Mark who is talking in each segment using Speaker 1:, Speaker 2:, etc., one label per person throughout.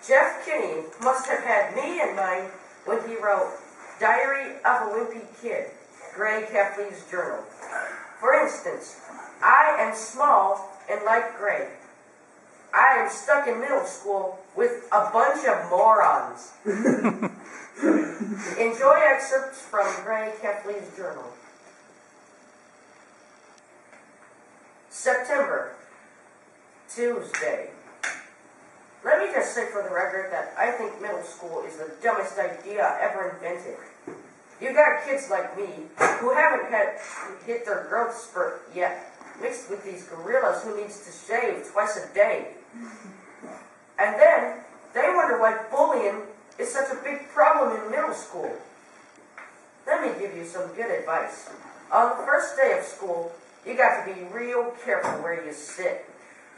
Speaker 1: Jeff Kinney must have had me in mind when he wrote Diary of a Wimpy Kid, Gray Kefley's journal. For instance, I am small and like Gray. I am stuck in middle school with a bunch of morons. Enjoy excerpts from Gray Kefley's journal. September, Tuesday. Let me just say for the record that I think middle school is the dumbest idea ever invented. You got kids like me who haven't hit their growth spurt yet, mixed with these gorillas who needs to shave twice a day. And then they wonder why bullying is such a big problem in middle school. Let me give you some good advice. On the first day of school, you got to be real careful where you sit.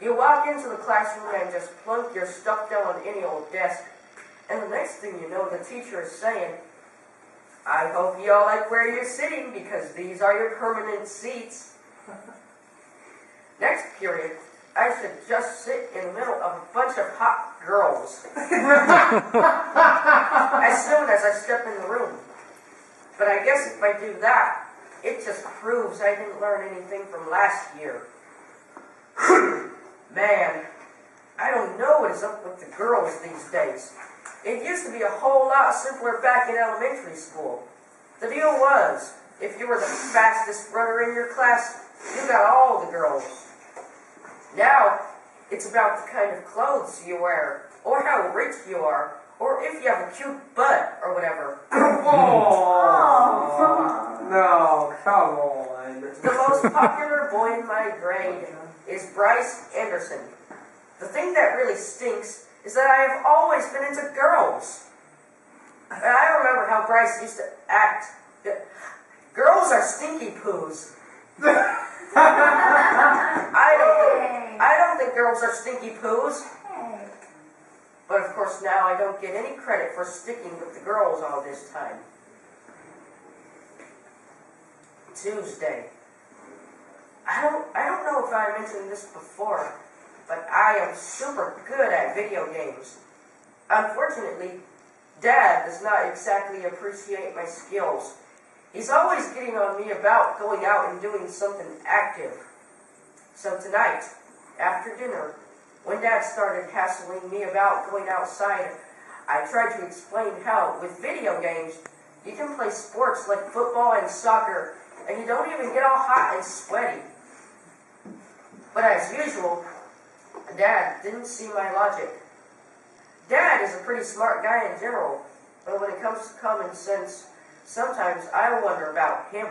Speaker 1: You walk into the classroom and just plunk your stuff down on any old desk. And the next thing you know, the teacher is saying, I hope you all like where you're sitting because these are your permanent seats. Next period, I should just sit in the middle of a bunch of hot girls as soon as I step in the room. But I guess if I do that, it just proves I didn't learn anything from last year. Man, I don't know what is up with the girls these days. It used to be a whole lot simpler back in elementary school. The deal was, if you were the fastest runner in your class, you got all the girls. Now, it's about the kind of clothes you wear, or how rich you are, or if you have a cute butt, or whatever.
Speaker 2: No, come on.
Speaker 1: The most popular boy in my grade is Bryce Anderson. The thing that really stinks is that I have always been into girls. And I remember how Bryce used to act. Girls are stinky poos. I don't think girls are stinky poos. But of course now I don't get any credit for sticking with the girls all this time. Tuesday. I don't know if I mentioned this before, but I am super good at video games. Unfortunately, Dad does not exactly appreciate my skills. He's always getting on me about going out and doing something active. So tonight, after dinner, when Dad started hassling me about going outside, I tried to explain how, with video games, you can play sports like football and soccer, and you don't even get all hot and sweaty. But as usual, Dad didn't see my logic. Dad is a pretty smart guy in general, but when it comes to common sense, sometimes I wonder about him.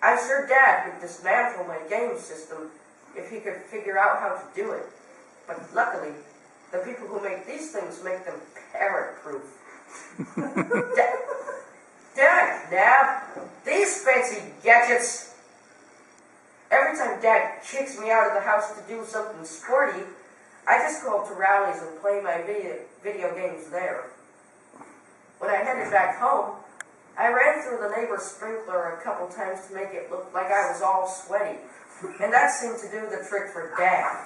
Speaker 1: I'm sure Dad could dismantle my game system if he could figure out how to do it. But luckily, the people who make these things make them parrot-proof. Dad, Nab, these fancy gadgets. Every time Dad kicks me out of the house to do something sporty, I just go up to Rowley's and play my video games there. When I headed back home, I ran through the neighbor's sprinkler a couple times to make it look like I was all sweaty. And that seemed to do the trick for Dad.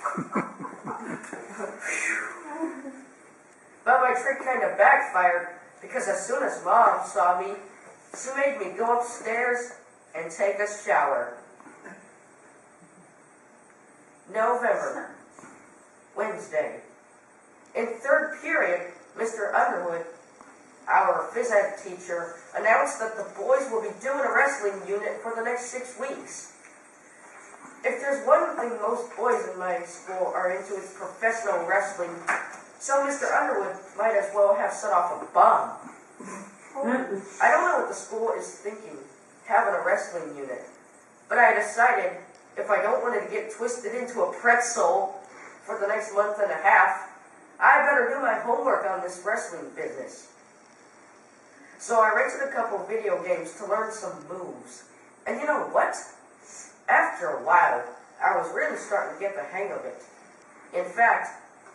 Speaker 1: But my trick kind of backfired, because as soon as Mom saw me, she made me go upstairs and take a shower. November, Wednesday. In third period, Mr. Underwood, our phys ed teacher, announced that the boys will be doing a wrestling unit for the next 6 weeks. If there's one thing most boys in my school are into, it's professional wrestling, so Mr. Underwood might as well have set off a bomb. I don't know what the school is thinking, having a wrestling unit, but I decided if I don't want to get twisted into a pretzel for the next month and a half, I better do my homework on this wrestling business. So I rented a couple video games to learn some moves. And you know what? After a while, I was really starting to get the hang of it. In fact,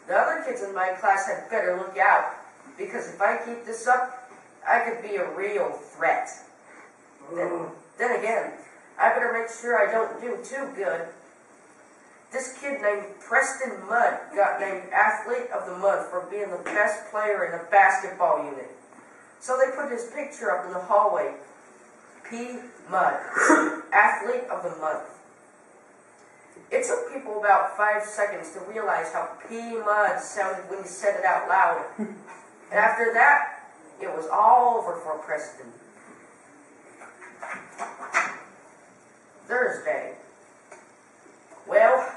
Speaker 1: the other kids in my class had better look out, because if I keep this up, I could be a real threat. Then again, I better make sure I don't do too good. this kid named Preston Mudd got named Athlete of the Month for being the best player in the basketball unit. So they put his picture up in the hallway. P. Mudd, Athlete of the Month. It took people about 5 seconds to realize how P. Mudd sounded when he said it out loud. And after that, it was all over for Preston. Thursday. Well,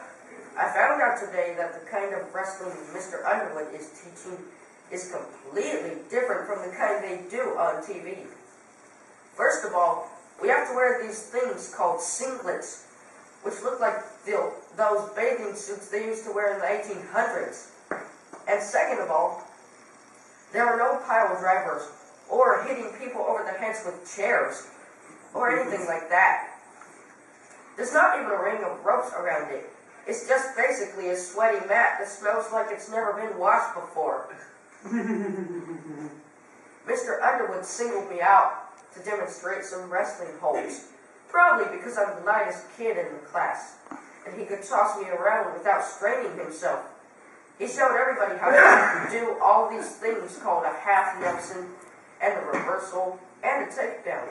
Speaker 1: I found out today that the kind of wrestling Mr. Underwood is teaching is completely different from the kind they do on TV. First of all, we have to wear these things called singlets, which look like those bathing suits they used to wear in the 1800s. And second of all, there are no pile drivers or hitting people over the heads with chairs or anything like that. There's not even a ring of ropes around it. It's just basically a sweaty mat that smells like it's never been washed before. Mr. Underwood singled me out to demonstrate some wrestling holds, probably because I'm the lightest kid in the class, and he could toss me around without straining himself. He showed everybody how to do all these things called a half Nelson, and a reversal, and a takedown.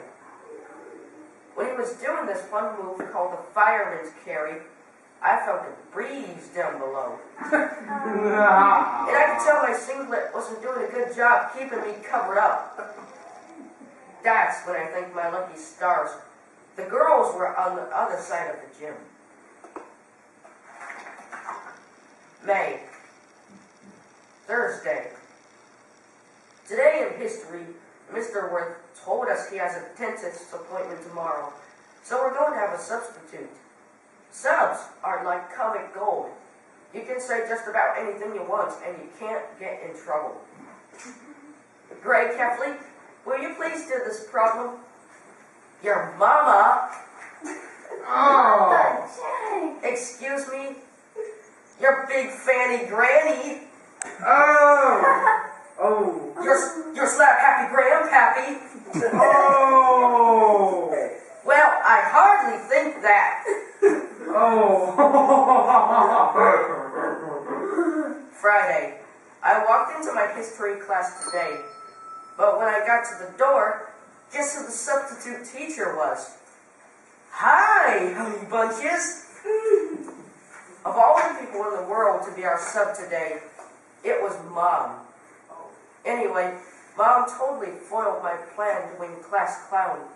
Speaker 1: When he was doing this fun move called the fireman's carry, I felt a breeze down below. And I could tell my singlet wasn't doing a good job keeping me covered up. That's when I thanked my lucky stars. The girls were on the other side of the gym. May. Thursday. Today in history, Mr. Worth told us he has a dentist appointment tomorrow, so we're going to have a substitute. Subs are like comic gold. You can say just about anything you want, and you can't get in trouble. Greg Kefley, will you please do this problem? Your mama.
Speaker 2: Oh.
Speaker 1: Excuse me? Your big fanny granny.
Speaker 2: Oh. Oh.
Speaker 1: Your slap happy grandpappy.
Speaker 2: Oh.
Speaker 1: Well, I hardly think that.
Speaker 2: Oh.
Speaker 1: Friday. I walked into my history class today, but when I got to the door, guess who the substitute teacher was? Hi, honey bunches. Of all the people in the world to be our sub today, it was Mom. Anyway, Mom totally foiled my plan to win class clown.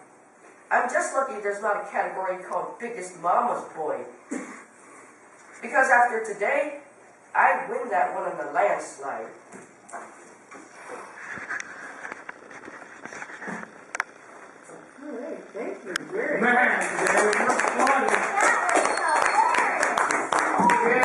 Speaker 1: I'm just lucky there's not a category called Biggest Mama's Boy. Because after today, I'd win that one in the landslide.
Speaker 3: Alright, thank you very much.
Speaker 2: Man, today was funny.
Speaker 3: Yeah.